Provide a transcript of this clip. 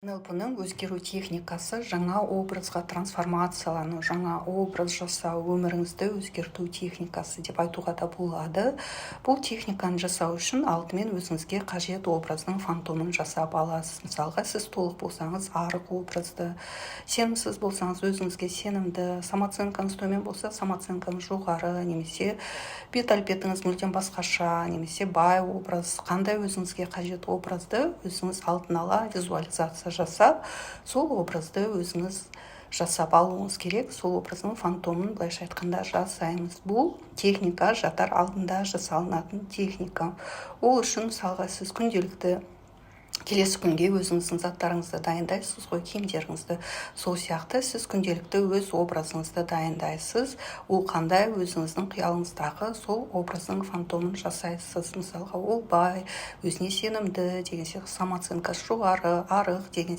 НЛП-ның өзгеру техникасы жаңа образға трансформациялану, жаңа образ жасау, өміріңізді өзгерту техникасы деп айтуға да болады. Бұл техниканы жасау үшін алдымен өзіңізге қажет образдың фантомын жасап аласыз. Мысалға, сіз толық болсаңыз, арық образды, сенімсіз болсаңыз, өзіңізге сенімді, самооценкаңыз төмен болса, самооценкаңыз жоғары, немесе бет-әлпетіңіз мүлдем басқаша, немесе бай образ, қандай өзіңізге қажет образды өзіңіз алдын ала визуализация жасап, сол образды өзіңіз жасап алуыңыз керек. Сол образдың фантомын былайша айтқанда жасаймыз. Бұл техника жатар алдында жасалынатын техника. Ол үшін мысалға сіз күнделікті келесі күнге өзіңіздің заттарыңызды дайындайсыз ғой, киімдеріңізді. Сол сияқты сіз күнделікті өз образыңызды дайындайсыз. Ол қандай өзіңіздің қиялыңыздағы сол образдың фантомын жасайсыз. Мысалға, ол бай, өзіне сенімді деген сияқты, самооценкасы жоғары, арық деген